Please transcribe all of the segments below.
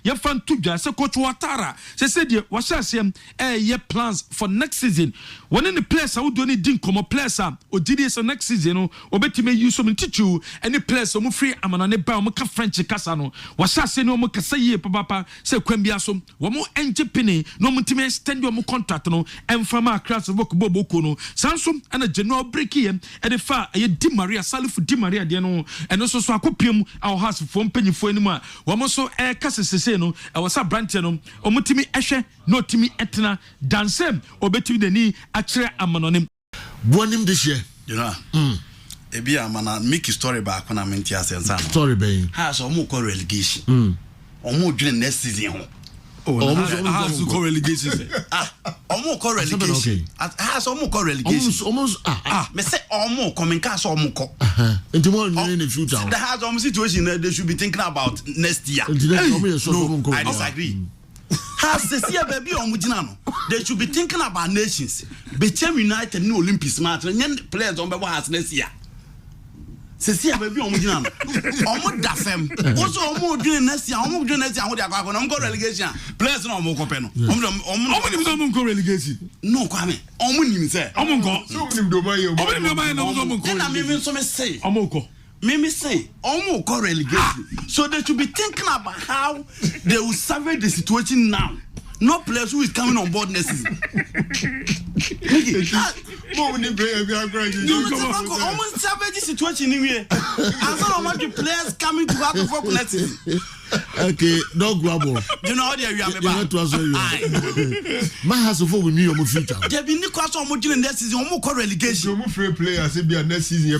ye fan to dwa se coach Watara say de wa sha asem ye plans for next season one in the players a wodo ni din komo players a odidi so next season no obetime use so mtichu any players so mo free amana ne ba mo ka French kasa no wa sha ase no mo kasa ye papa se kwambia so wo mo enje pini no mo ntime extend your contract no emfama class work boboko no sansom ana general break here e de fa ye Di Maria Salifu Di Maria de no eno so akopiem our house for mpanyifo anim a wo mo so kasa sese no e wo sa branch no o mo timi ehwe no timi etena dansem obetimi dani akire amanonim bonim de hye you know ebi amana make story back na menti asensa story ben ha so mo call relegation omo dwene next season ho almost call relegation almost call relegation so almost call relegation almost me say almost coming cast almost call into more in the future the has almost situation they should be thinking about next year no I disagree has this year baby omugina no they should be thinking about nations Bechem United no Olympics match and players on be has next year Sisi baby omugina no omo da fem also omo dwene next year omo dwene next year they akwa no go relegation players no omo kope no omo nim so mo go relegation no kwame omo nim say omo go so nim do man no omo go na me so me say omo go me say omo go relegation so they should be thinking about how they will survey the situation now. No players who is coming on board next season. Almost survey the situation anyway. And so much the players coming to have to work next season. Okay, no grabble. You know how they are about. My house of over me future. There be new class on Mojin next season, almost call relegation. No free players be next season. They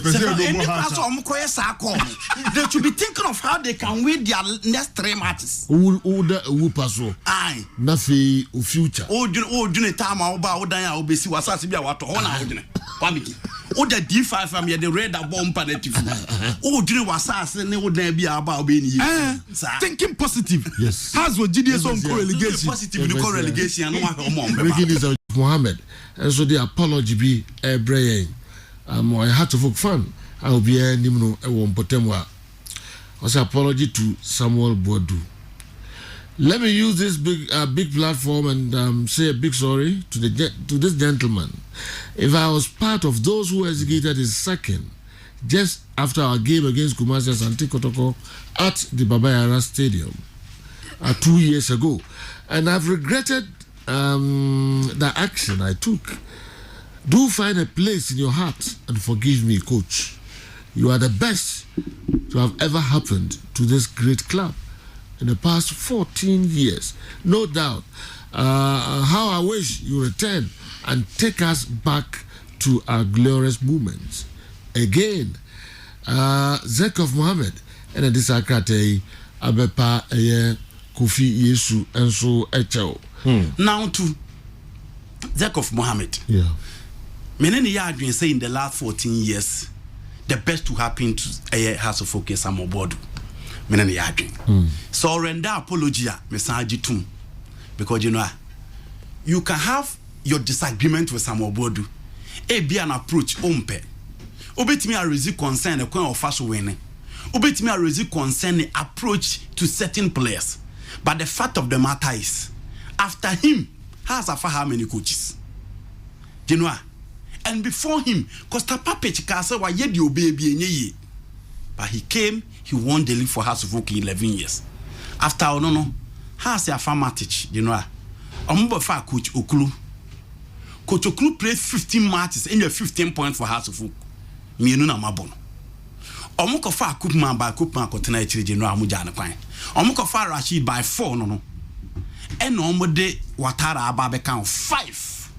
should be thinking of how they can win their next 3 matches. Who pass? Aye. Nothing future. Oh, you time about Odaya Obesi was as be a water. Oh, the D5 from the red bomb panative. Oh, you was as and they would be about being thinking positive. Yes. Has what GDS on relegation. Positive in relegation. Making this Mohammed. And so the apology be a brain. I had to folk fan. I will be a Nimno a one potemwa. Also apology to Samuel Boadu. Let me use this big platform and say a big sorry to this gentleman. If I was part of those who executed his second just after our game against Kumasi Asante Kotoko at the Baba Yara Stadium 2 years ago, and I've regretted the action I took. Do find a place in your heart and forgive me, coach. You are the best to have ever happened to this great club in the past 14 years. No doubt. How I wish you return and take us back to our glorious moments. Again, Zekov Mohammed and a disakate abepa Kofi Yesu and so Echao. Now to Zekov Mohammed. Yeah. Many years say in the last 14 years, the best to happen to a House of Focus and Mobodu. Many years. So render apology, Messaji too. Because you know, you can have your disagreement with some Mobodu. It be an approach, umpe. Obet me a raise concern a coin of fast winning. Obet me a raise concern approach to certain players. But the fact of the matter is, after him, has how many coaches? You know, and before him, Costa Papech Casa was yet your baby in ye. But he came, he won the league for House of Oak in 11 years. After no, has a farmatic, you know. I'm for Coach Okulu. Coach Okulu played 15 matches and you're 15 points for House of Oak. Me no mabon. Omoko fa Koopman by Koopman Continental General Mujana Quine. Omoko fa Rashid by 4 no. And omode Watara Ababe count 5.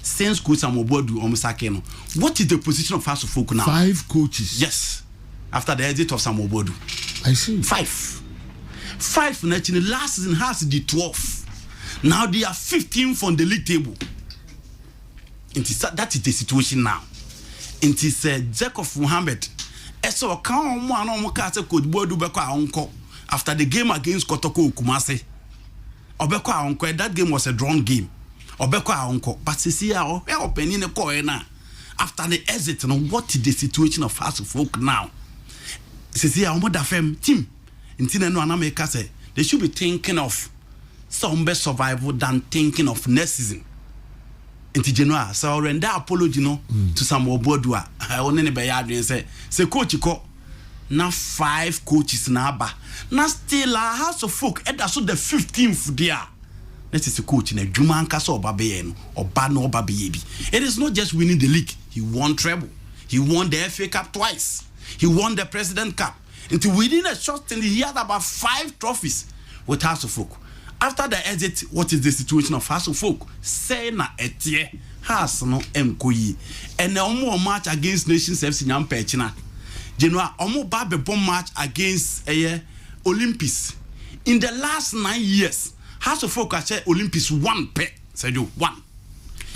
Since Coach Amobodu Omusakeno. What is the position of House of Oak now? 5 coaches. Yes. After the exit of Samobodu. I see. 5 in the last season has the 12. Now they are 15 from the league table. That is the situation now. It is Zekov Mohammed. So come on, Coach Bodu Beko uncle after the game against Kotoko Kumase. Obeko uncle, that game was a drawn game. Obeko uncle, but see how open in the corner. After the exit, what is the situation of House of Folk now? See how much fem team. Intina no Anameka say they should be thinking of some best survival than thinking of next season. Into January, so render apology no to some Obodua. I only be and say coach ko na 5 coaches na ba. Na still a house of folk and that's the 15th there. This is a coach in a Jumanka so Babayen or Bano Baby. It is not just winning the league. He won treble. He won the FA Cup twice. He won the President Cup. Until within a short time, he had about 5 trophies with House of Folk. After the exit, what is the situation of House of Folk? Say na etie has no mkoyi. And the omo match against Nations FC Nyam Pechina. Genoa omo babe bomb match against Olympics. In the last 9 years, House of Folk has Olympics 1 pet. Said you 1.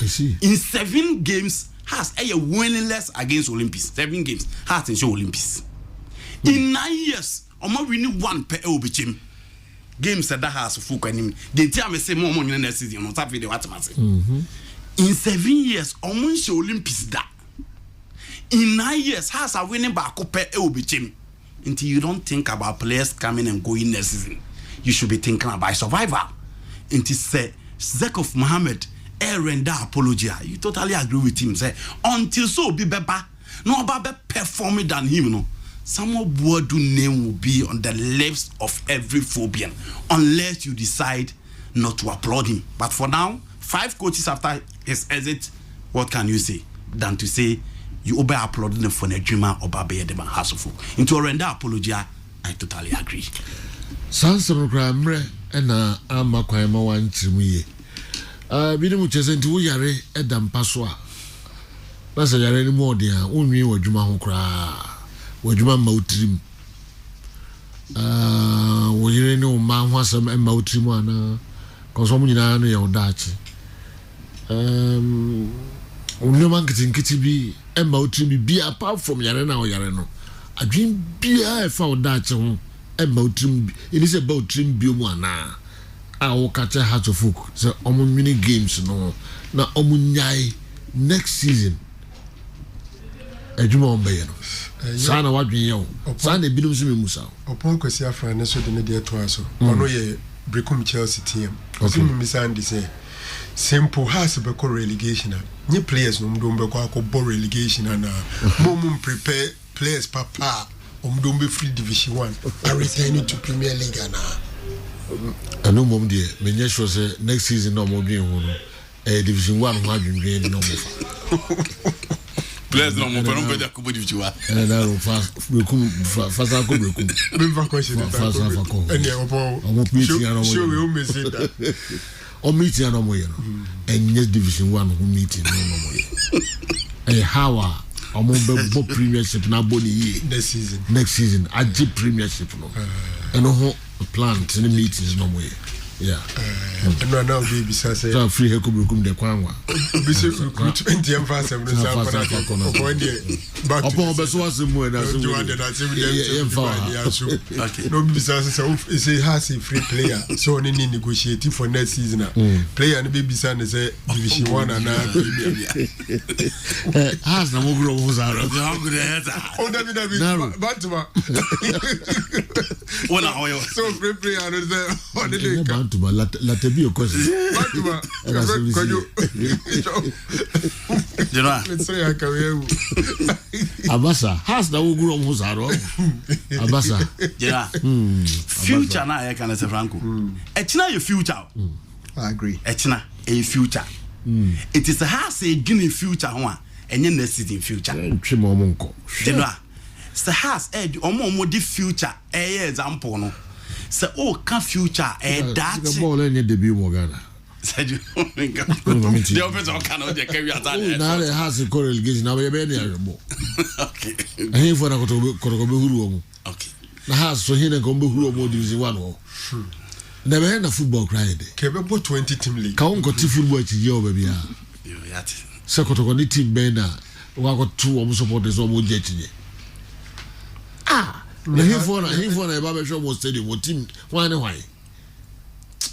I see. In 7 games, has winningless against Olympics. 7 games has in show Olympics. In 9 years, omo winning 1 per Obichim. Games that has Folk and they tell me say more money next season on top video what I say. In 7 years, almost Olympics that. In 9 years, has a winning back up per Obichim. Until you don't think about players coming and going next season, you should be thinking about survival. Until say Zekov Mohammed render apology. You totally agree with him. Say until so be better, no better performing than him, no. Samuel Boadu name will be on the lips of every phobian unless you decide not to applaud him. But for now, 5 coaches after his exit, what can you say than to say you obey applauding for Nejima or Babe Edema Hasselful? Into a render apology, I totally agree. Sanson Gramre and Amakwama 1 Trimiye. Bidim Chesent, we are Edam Paswa. That's a yare more dear, only what Juma Hokra. Wajuma mautrim wajire no ma hwasam mautrim ana konsom nyina no ye odachi onoma nkiti bi mautrim bi apart from yare na oyare no adwin bia e fa odachi ho mautrim it is about trim bi mu ana a wo ka che Heart of Folk so omunwini games no na omunyai next season ejuma ombe no sana wadwen yo sana ebinum so memusa opon kwesi afra ne so de ne de to aso ono ye brekum Chelsea team so memisande say simple has be call relegation nye players no mdo mbe kwa akọ relegation na mom prepare players papa mdo mbe free division 1 are returning to Premier League na anu mom de menye sure say next season no mo dwen ho no division 1 ho adwen no mo fa players no mo pano be akubo division 1 na ro fast ako brekum member question fast ako ene opo meeting ano mo show we meeting that o meeting ano mo yero enye division 1 ho meeting no mo yero how omo be premiership na boni next season agi premiership no eno ho plan to the meetings no mo yero yeah no now baby say so free he kubrukum de kwanwa be say recruitment em fa sem no say for there but upon be so asemu na so you under that same dem okay no be say say has a free player so only negotiate for next season player no be say division 1 and has na mo grow ho zaro oh David Bantuma wala hoyo so free player no say on the to la tebi okosi let's say I can abasa has na wuguro mo zaro abasa future na ya kana se Franco etina your future I agree etina a future it is a has a gini future ho a enye na season future twemo mo nko se has omo di future example no se o ka future that the ball any debut mo Ghana said you the officer can o de carry ata na le has a relegation na be na yebo okay ahin for na ko be huru omo okay na has so hin ko be huru omo division 1 o na be na football cry de ke be 20 team league ka on ko ti football ti yo be bia yo yat se ko to ko ni team be na wa ko tu omo supporters omo je ti na hifo na eba be show mo stadium mo team wan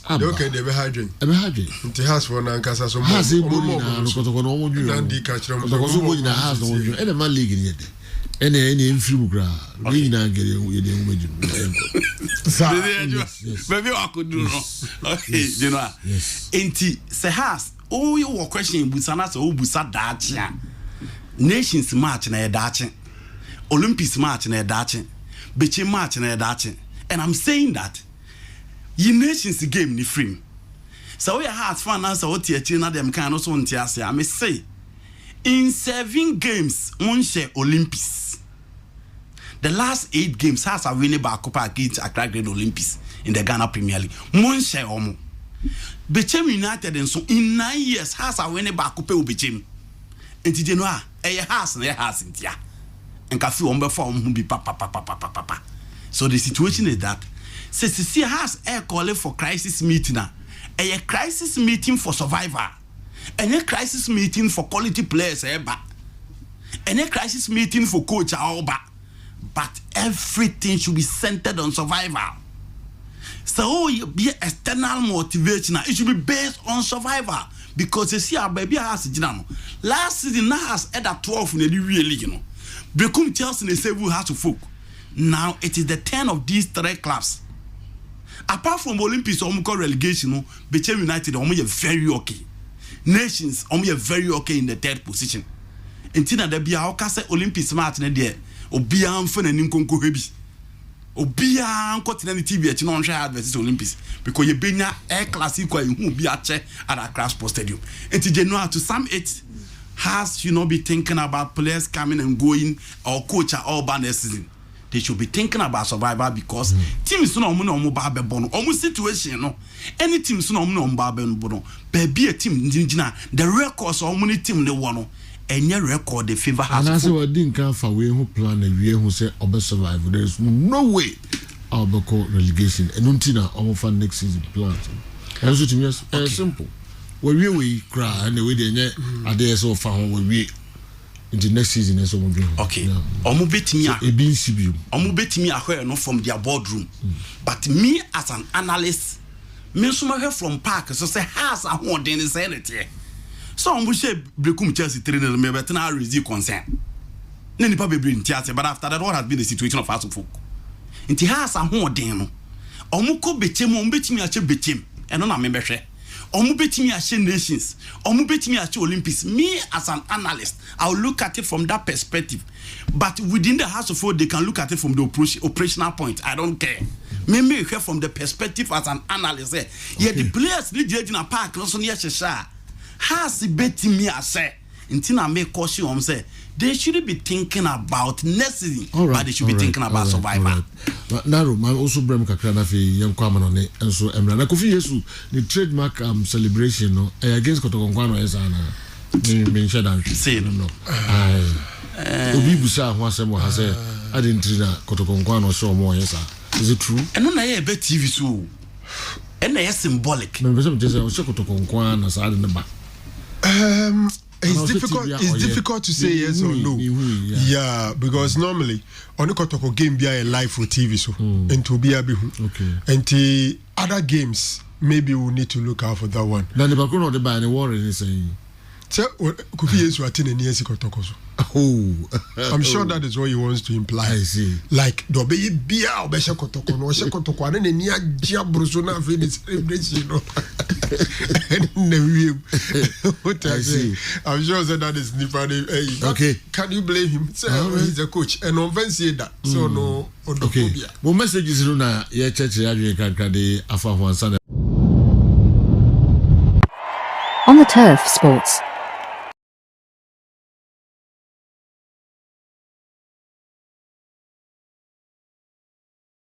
okay they be hydring nti has for na nkasa so has e boni na kotoko no mo ju na di ka kire mo kotoko so boni na has no ju e na man league ni de any film gra. We na get you the imagine. Maybe I could do no. Okay, you know. Yes. Enti se has oh you question busana so busa dachi. Nations match na dachi. Olympics match na dachi. Bechi match na dachi. And I'm saying that ye nations game ni free. So we have fun as what you na them kind of so ntiase. I may say in 7 games on share Olympics. The last 8 games has a winning back up against Accra Great Olympics in the Ghana Premier League. Mon share omo. Bechem United and so in 9 years has a winning back up Bechem. And you know has in tia. And cafe on before who be papa. So the situation is that since has air calling for crisis meeting now. A crisis meeting for survivor. And a crisis meeting for quality players and a crisis meeting for coach Alba. But everything should be centered on survival. So you be external motivation. It should be based on survival. Because you see our baby has last season has had a 12 in the really, you know. Become Chelsea and say we have to folk. Now it is the 10 of these 3 clubs. Apart from Olympics, relegation, Bechem United are very okay. Nations are very okay in the 3rd position. Until there be our Olympics match in there. Obia mfo na ninkonko hebi obia nkotina ni TV echi no nhwe advertise Olympics because you benya air class equal you hu bia che at Accra Sports Stadium. Enti January to some it has you know be thinking about players coming and going or coach at all banner season. They should be thinking about survival because teams no omo ba be bono omo situation no any teams no omo ba be bono baby a team njina the records omo ni team ne wo no enye record the favor has. And as we didn't come for we who plan a year who say obe survive. There is no way I'll be called relegation. And until now, for next season plan. And so to me, it's simple. We cry and the way they are there so far we into next season is so okay. Omo bet me a being CBU. Omo bet me a no from their boardroom. But me as an analyst, me so from park so say has a one in the sanity. So on bush brekum Chelsea trainer me better now receive concern. Nani pa be bring Chelsea but after that what has been the situation of us folk. Nti has a ho den no. Omo ko bechem omo betimi a che bechem. Eno na me behwe. Omo betimi a che nations. Omo betimi a che Olympics. Me as an analyst, I'll look at it from that perspective. But within the House of Folk they can look at it from the operational point. I don't care. Me hear from the perspective as an analyst. Yeah, the players need in a park no so near Shesha. Has betting me I say until I make caution say they shouldn't be thinking about next season, but they should be thinking about survival. But now I also bring Kakrana for young Kwame on it, and so Emra. Kofi Yesu the trademark celebration no against Kotokonkwano is an mention and say no. Obi busa ho asem wa say I didn't treat Kotokonkwano show more yes sir. Is it true? And no na e be TV so. And they are symbolic. Me just say Kotokonkwano sa de ba. It's difficult to say yes or no. Yeah, because normally on the game be a live for TV so and to be a okay. And the other games maybe we need to look out for that one. Then the background of the by the war is saying. So could be yes so. Oh, I'm sure that is what he wants to imply. I see. Like do be bia obesha kotoko no she kotoko na ni agia brusona fe this celebration no. What I see. I'm sure that is Nipani. Okay. Can you blame him? Say he's a coach and offense that. So no. Okay. Well, messages na ya church radio kan de afa Juan Sana. On the Turf Sports.